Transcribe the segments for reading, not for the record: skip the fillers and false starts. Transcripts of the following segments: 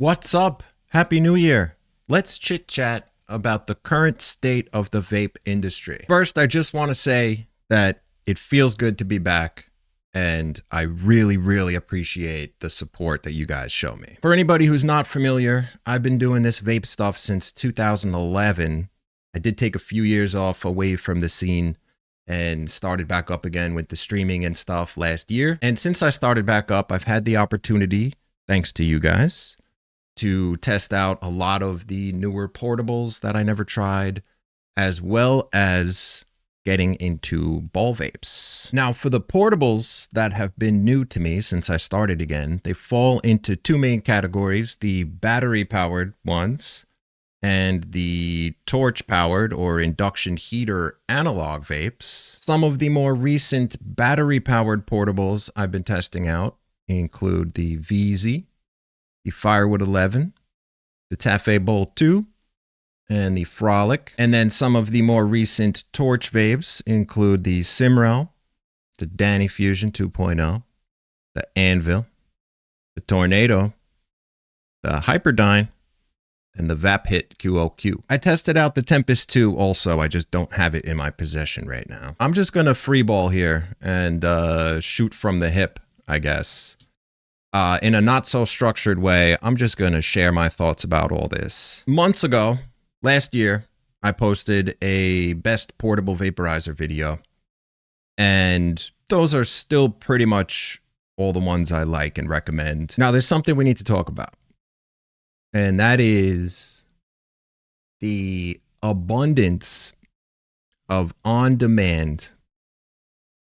What's up? Happy New Year. Let's chit chat about the current state of the vape industry. First, I just want to say that it feels good to be back, and I really appreciate the support that you guys show me. For anybody who's not familiar, I've been doing this vape stuff since 2011. I did take a few years off away from the scene and started back up again with the streaming and stuff last year. And since I started back up, I've had the opportunity, thanks to you guys, to test out a lot of the newer portables that I never tried, as well as getting into ball vapes. Now, for the portables that have been new to me since I started again, they fall into two main categories: the battery-powered ones and the torch-powered or induction heater analog vapes. Some of the more recent battery-powered portables I've been testing out include the VZ, the Firewood 11, the Tafe Bowl 2, and the Frolic. And then some of the more recent torch vapes include the Simrel, the Danny Fusion 2.0, the Anvil, the Tornado, the Hyperdyne, and the Vap Hit QOQ. I tested out the Tempest 2 also. I just don't have it in my possession right now. I'm just going to freeball here and shoot from the hip, I guess. In a not so structured way, I'm just going to share my thoughts about all this. Months ago, last year, I posted a best portable vaporizer video, and those are still pretty much all the ones I like and recommend. Now, there's something we need to talk about, and that is the abundance of on-demand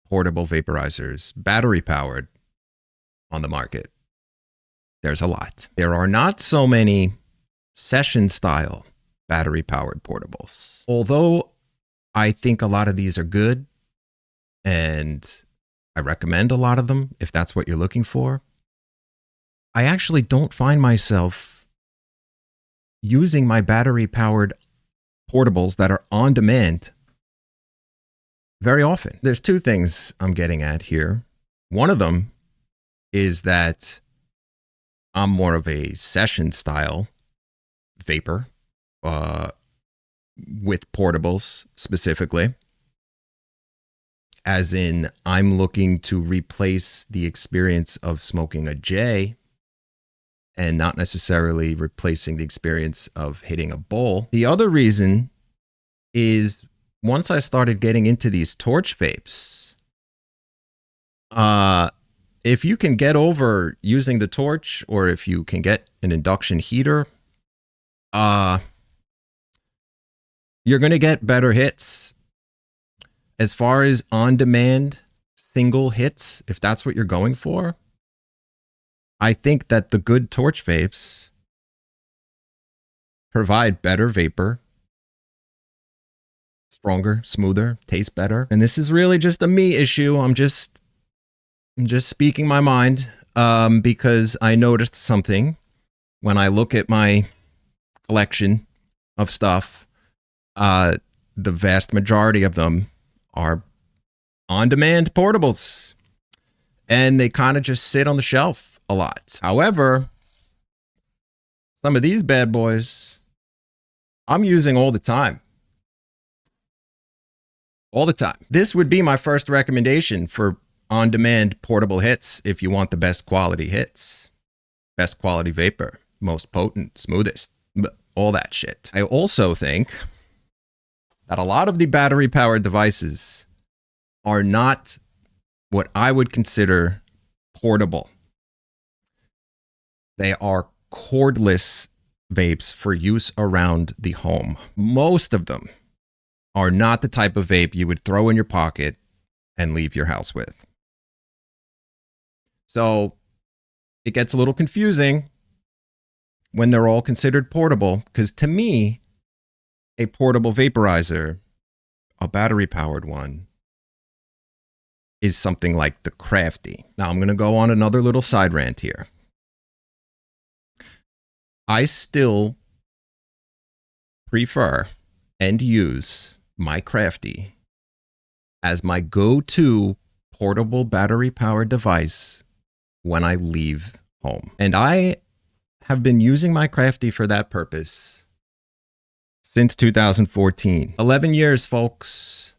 portable vaporizers, battery-powered, on the market. There's a lot. There are not so many session-style battery-powered portables. Although I think a lot of these are good, and I recommend a lot of them if that's what you're looking for, I actually don't find myself using my battery-powered portables that are on demand very often. There's two things I'm getting at here. One of them is that I'm more of a session-style vapor, with portables specifically, as in I'm looking to replace the experience of smoking a J and not necessarily replacing the experience of hitting a bowl. The other reason is once I started getting into these torch vapes, if you can get over using the torch, or if you can get an induction heater, you're going to get better hits. As far as on-demand single hits, if that's what you're going for, I think that the good torch vapes provide better vapor, stronger, smoother, taste better. And this is really just a me issue. I'm just speaking my mind, because I noticed something when I look at my collection of stuff. The vast majority of them are on-demand portables, and they kind of just sit on the shelf a lot. However, some of these bad boys I'm using all the time. All the time. This would be my first recommendation for on-demand portable hits if you want the best quality hits, best quality vapor, most potent, smoothest, all that shit. I also think that a lot of the battery-powered devices are not what I would consider portable. They are cordless vapes for use around the home. Most of them are not the type of vape you would throw in your pocket and leave your house with. So it gets a little confusing when they're all considered portable, because to me, a portable vaporizer, a battery-powered one, is something like the Crafty. Now, I'm going to go on another little side rant here. I still prefer and use my Crafty as my go-to portable battery-powered device when I leave home. And I have been using my Crafty for that purpose since 2014. 11 years, folks.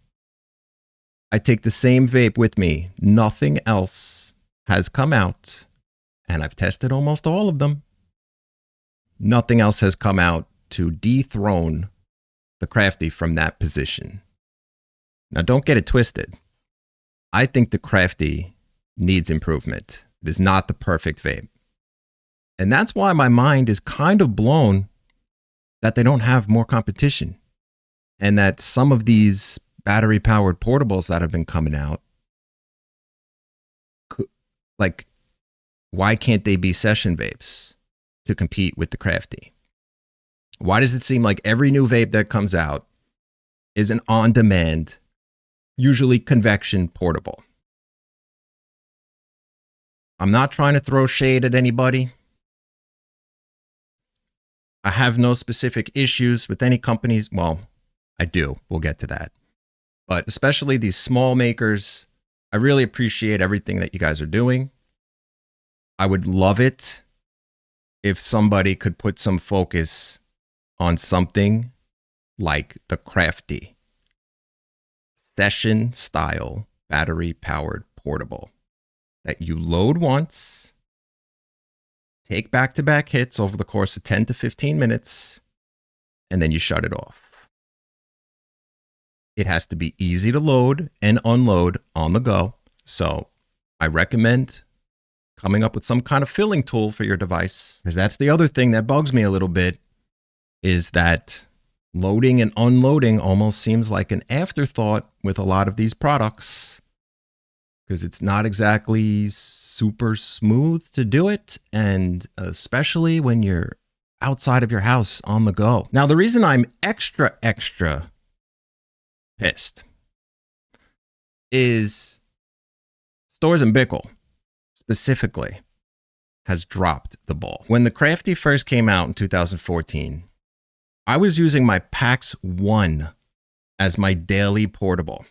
I take the same vape with me. Nothing else has come out, and I've tested almost all of them. Nothing else has come out to dethrone the Crafty from that position. Now, don't get it twisted. I think the Crafty needs improvement. It is not the perfect vape. And that's why my mind is kind of blown that they don't have more competition, and that some of these battery-powered portables that have been coming out, like, why can't they be session vapes to compete with the Crafty? Why does it seem like every new vape that comes out is an on-demand, usually convection portable? I'm not trying to throw shade at anybody. I have no specific issues with any companies. Well, I do. We'll get to that. But especially these small makers, I really appreciate everything that you guys are doing. I would love it if somebody could put some focus on something like the Crafty session style battery powered portable that you load once, take back-to-back hits over the course of 10 to 15 minutes, and then you shut it off. It has to be easy to load and unload on the go. So I recommend coming up with some kind of filling tool for your device, because that's the other thing that bugs me a little bit, is that loading and unloading almost seems like an afterthought with a lot of these products, because it's not exactly super smooth to do it, and especially when you're outside of your house on the go. Now, the reason I'm extra pissed is Stores and Bickle specifically has dropped the ball. When the Crafty first came out in 2014, I was using my PAX 1 as my daily portable.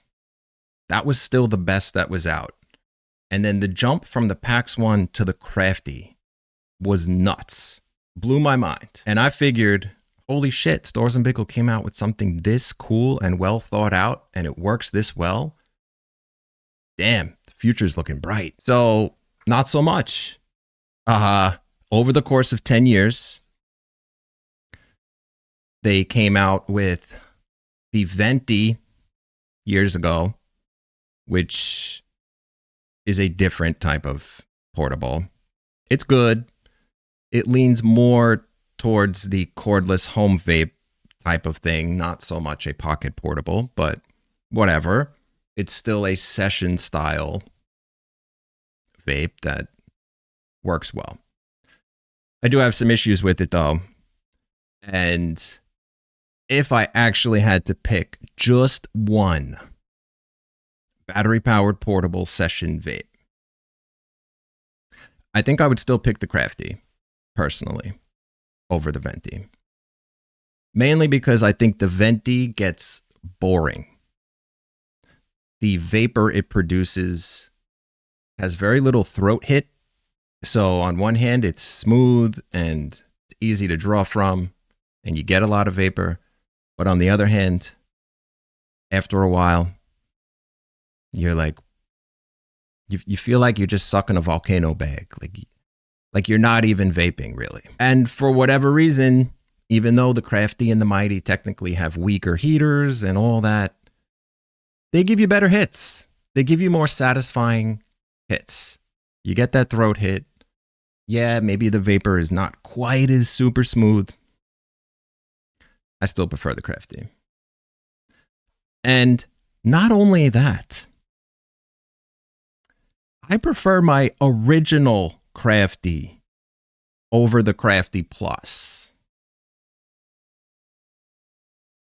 That was still the best that was out. And then the jump from the PAX 1 to the Crafty was nuts. Blew my mind. And I figured, holy shit, Stores and Bickle came out with something this cool and well thought out, and it works this well. Damn, the future's looking bright. So, not so much. Over the course of 10 years, they came out with the Venti years ago, which is a different type of portable. It's good. It leans more towards the cordless home vape type of thing, not so much a pocket portable, but whatever. It's still a session style vape that works well. I do have some issues with it though. And if I actually had to pick just one battery-powered portable session vape, I think I would still pick the Crafty, personally, over the Venti. Mainly because I think the Venti gets boring. The vapor it produces has very little throat hit. So on one hand, it's smooth and it's easy to draw from, and you get a lot of vapor. But on the other hand, after a while, you're like, you feel like you're just sucking a volcano bag. Like you're not even vaping, really. And for whatever reason, even though the Crafty and the Mighty technically have weaker heaters and all that, they give you better hits. They give you more satisfying hits. You get that throat hit. Yeah, maybe the vapor is not quite as super smooth. I still prefer the Crafty. And not only that, I prefer my original Crafty over the Crafty Plus.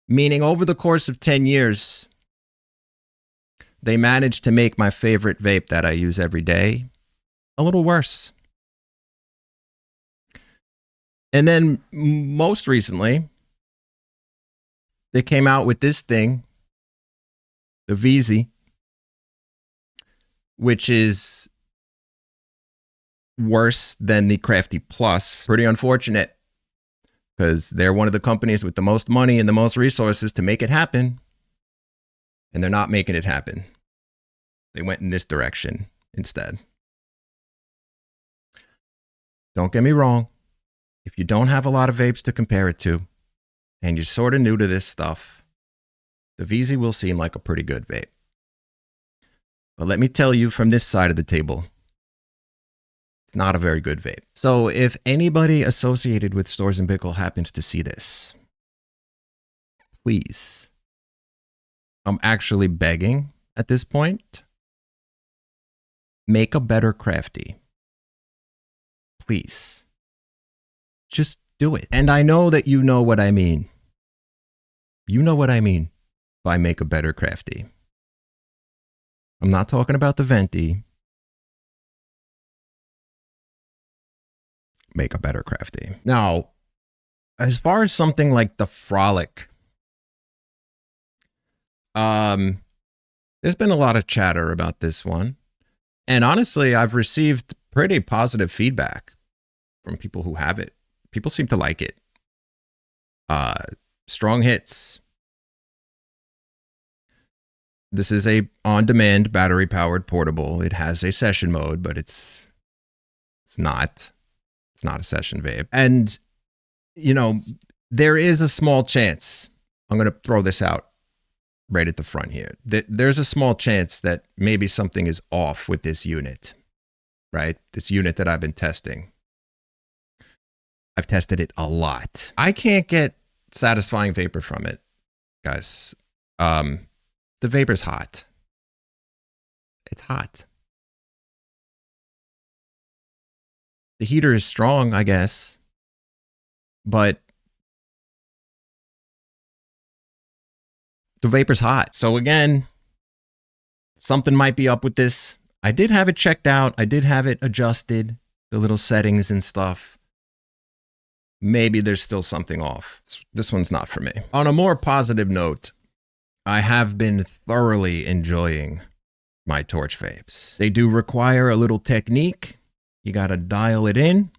Meaning over the course of 10 years, they managed to make my favorite vape that I use every day a little worse. And then most recently, they came out with this thing, the VZ, which is worse than the Crafty Plus. Pretty unfortunate, because they're one of the companies with the most money and the most resources to make it happen, and they're not making it happen. They went in this direction instead. Don't get me wrong. If you don't have a lot of vapes to compare it to, and you're sort of new to this stuff, the VZ will seem like a pretty good vape. But let me tell you from this side of the table, it's not a very good vape. So if anybody associated with Stores and Bickle happens to see this, please, I'm actually begging at this point, make a better Crafty. Please. Just do it. And I know that you know what I mean. You know what I mean by make a better Crafty. I'm not talking about the Venti. Make a better Crafty. Now, as far as something like the Frolic, there's been a lot of chatter about this one. And honestly, I've received pretty positive feedback from people who have it. People seem to like it. Strong hits. This is a on-demand battery-powered portable. It has a session mode, but it's not a session vape. And, you know, there is a small chance, I'm going to throw this out right at the front here, that there's a small chance that maybe something is off with this unit, right? This unit that I've been testing. I've tested it a lot. I can't get satisfying vapor from it, guys. The vapor's hot. It's hot. The heater is strong, I guess, but the vapor's hot. So again, something might be up with this. I did have it checked out. I did have it adjusted, the little settings and stuff. Maybe there's still something off. This one's not for me. On a more positive note, I have been thoroughly enjoying my torch vapes. They do require a little technique. You got to dial it in.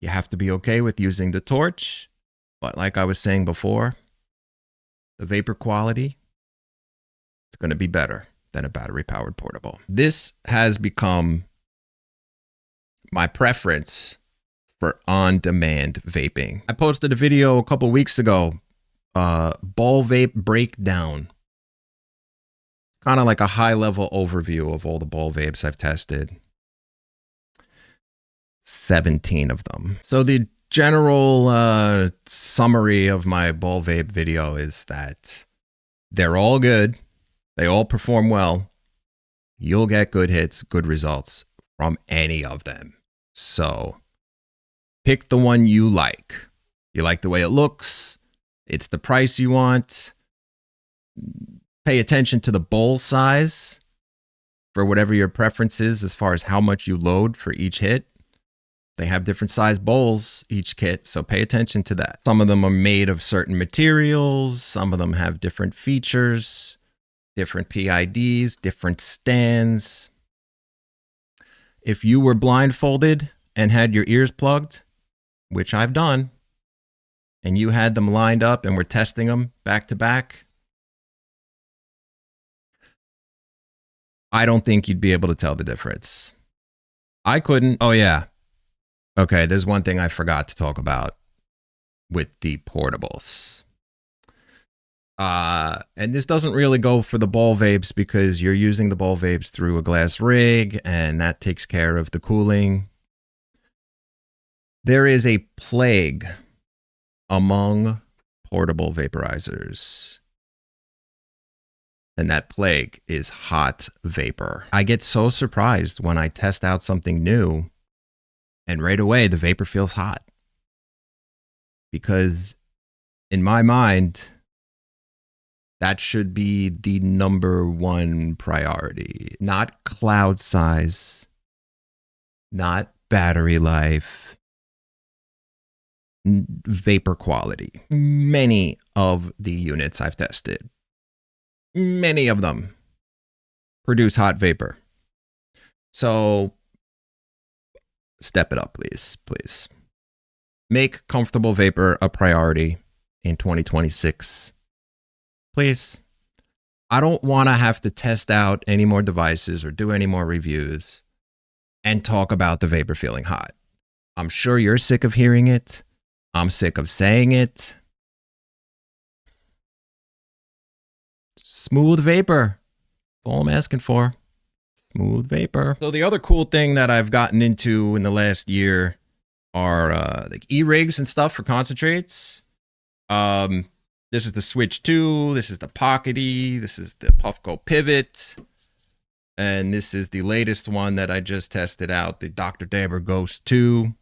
You have to be okay with using the torch. But like I was saying before, the vapor quality, it's going to be better than a battery-powered portable. This has become my preference for on-demand vaping. I posted a video a couple weeks ago, ball vape breakdown. Kind of like a high-level overview of all the ball vapes I've tested. 17 of them. So the general summary of my ball vape video is that they're all good. They all perform well. You'll get good hits, good results from any of them. So pick the one you like. You like the way it looks. It's the price you want. Pay attention to the bowl size for whatever your preference is as far as how much you load for each hit. They have different size bowls, each kit, so pay attention to that. Some of them are made of certain materials. Some of them have different features, different PIDs, different stands. If you were blindfolded and had your ears plugged, which I've done, and you had them lined up and were testing them back to back, I don't think you'd be able to tell the difference. I couldn't. Oh, yeah. Okay, there's one thing I forgot to talk about with the portables. And this doesn't really go for the ball vapes because you're using the ball vapes through a glass rig and that takes care of the cooling. There is a plague among portable vaporizers. And that plague is hot vapor. I get so surprised when I test out something new and right away the vapor feels hot. Because in my mind, that should be the #1 priority. Not cloud size, not battery life, vapor quality. Many of the units I've tested, many of them produce hot vapor. So step it up, please. Please. Make comfortable vapor a priority in 2026. Please. I don't want to have to test out any more devices or do any more reviews and talk about the vapor feeling hot. I'm sure you're sick of hearing it. I'm sick of saying it. Smooth vapor. That's all I'm asking for. Smooth vapor. So the other cool thing that I've gotten into in the last year are like e-rigs and stuff for concentrates. This is the Switch 2. This is the Pocket E. This is the Puffco Pivot. And this is the latest one that I just tested out, the Dr. Dabber Ghost 2.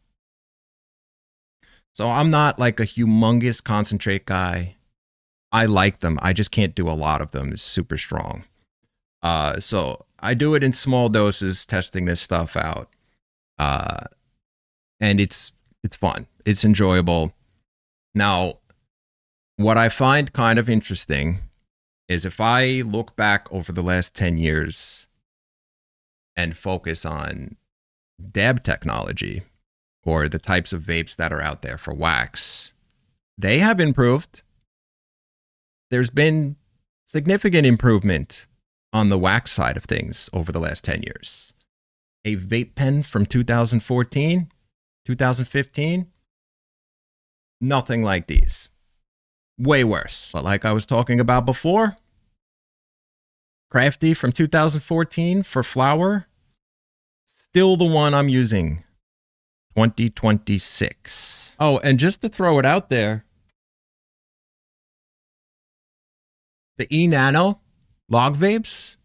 So I'm not like a humongous concentrate guy. I like them. I just can't do a lot of them. It's super strong. So I do it in small doses, testing this stuff out. And it's fun. It's enjoyable. Now, what I find kind of interesting is if I look back over the last 10 years and focus on dab technology or the types of vapes that are out there for wax, they have improved. There's been significant improvement on the wax side of things over the last 10 years. A vape pen from 2014, 2015, nothing like these. Way worse. But like I was talking about before, Crafty from 2014 for flower, still the one I'm using. 2026. Oh, and just to throw it out there, the E-Nano log vapes,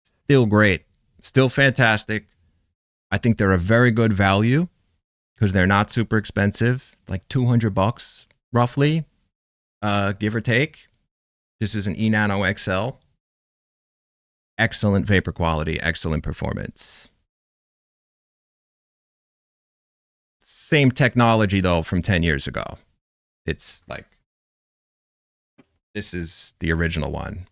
still great. Still fantastic. I think they're a very good value because they're not super expensive, like $200 roughly, give or take. This is an E-Nano XL. Excellent vapor quality, excellent performance. Same technology though from 10 years ago. It's like, this is the original one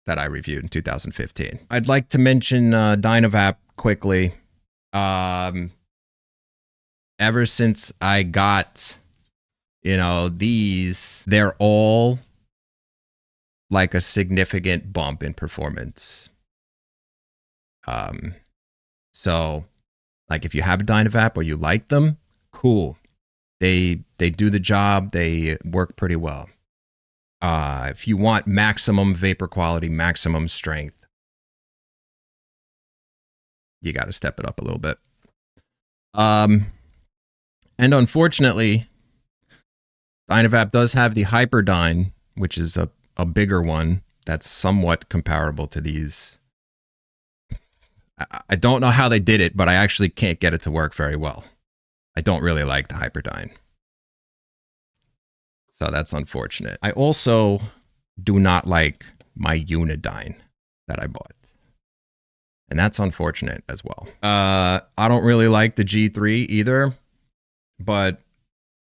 that I reviewed in 2015. I'd like to mention Dynavap quickly. Ever since I got, these, they're all like a significant bump in performance. So like if you have a Dynavap or you like them, cool. They do the job. They work pretty well. If you want maximum vapor quality, maximum strength, you got to step it up a little bit. And unfortunately, Dynavap does have the Hyperdyne, which is a bigger one that's somewhat comparable to these. I don't know how they did it, but I actually can't get it to work very well. I don't really like the Hyperdyne. So that's unfortunate. I also do not like my Unidyne that I bought. And that's unfortunate as well. I don't really like the G3 either, but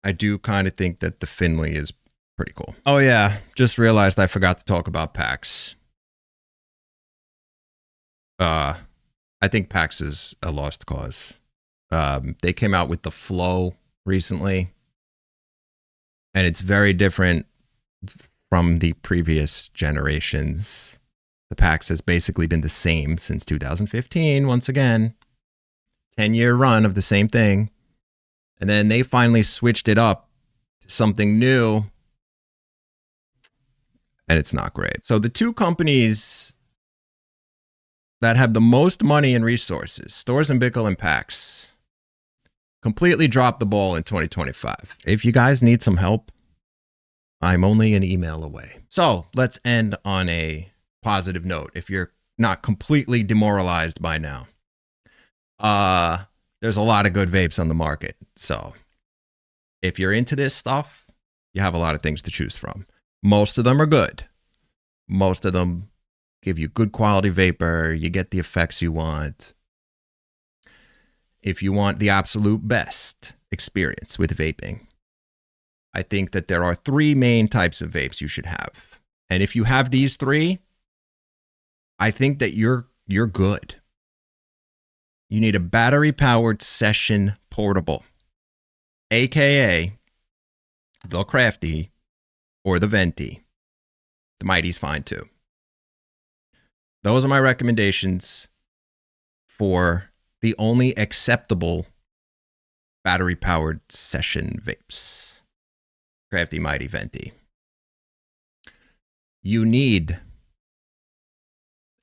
I do kind of think that the Finley is pretty cool. Oh yeah, just realized I forgot to talk about PAX. I think PAX is a lost cause. They came out with the Flow recently, and it's very different from the previous generations. The PAX has basically been the same since 2015, once again. 10-year run of the same thing. And then they finally switched it up to something new, and it's not great. So the two companies that have the most money and resources, Storz & Bickel and PAX, completely dropped the ball in 2025. If you guys need some help, I'm only an email away. So let's end on a positive note. If you're not completely demoralized by now, there's a lot of good vapes on the market. So if you're into this stuff, you have a lot of things to choose from. Most of them are good. Most of them give you good quality vapor. You get the effects you want. If you want the absolute best experience with vaping, I think that there are 3 main types of vapes you should have. And if you have these 3, I think that you're good. You need a battery-powered session portable, aka the Crafty or the Venti. The Mighty's fine too. Those are my recommendations for the only acceptable battery-powered session vapes. Crafty, Mighty, Venti. You need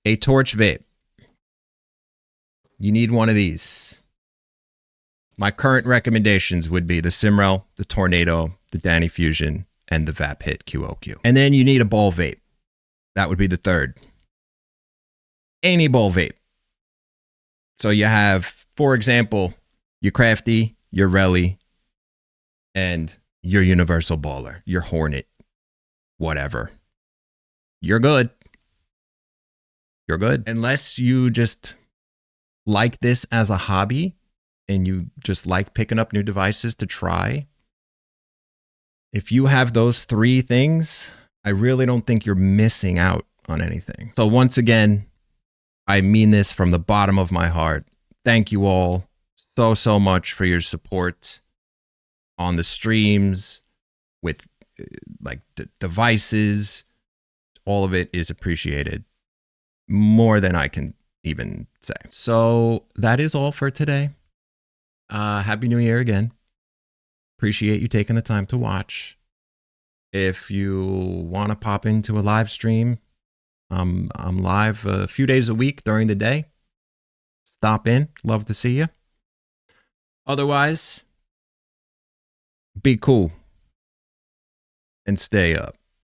a torch vape. You need one of these. My current recommendations would be the Simrel, the Tornado, the Danny Fusion, and the Vap Hit QOQ. And then you need a ball vape. That would be the third. Any ball vape. So you have, for example, your Crafty, your Relly, and your Universal Baller, your Hornet, whatever. You're good. You're good. Unless you just like this as a hobby and you just like picking up new devices to try. If you have those three things, I really don't think you're missing out on anything. So once again, I mean this from the bottom of my heart. Thank you all so much for your support on the streams with like devices. All of it is appreciated more than I can even say. So that is all for today. Happy New Year again. Appreciate you taking the time to watch. If you want to pop into a live stream, I'm live a few days a week during the day. Stop in. Love to see you. Otherwise, be cool and stay up.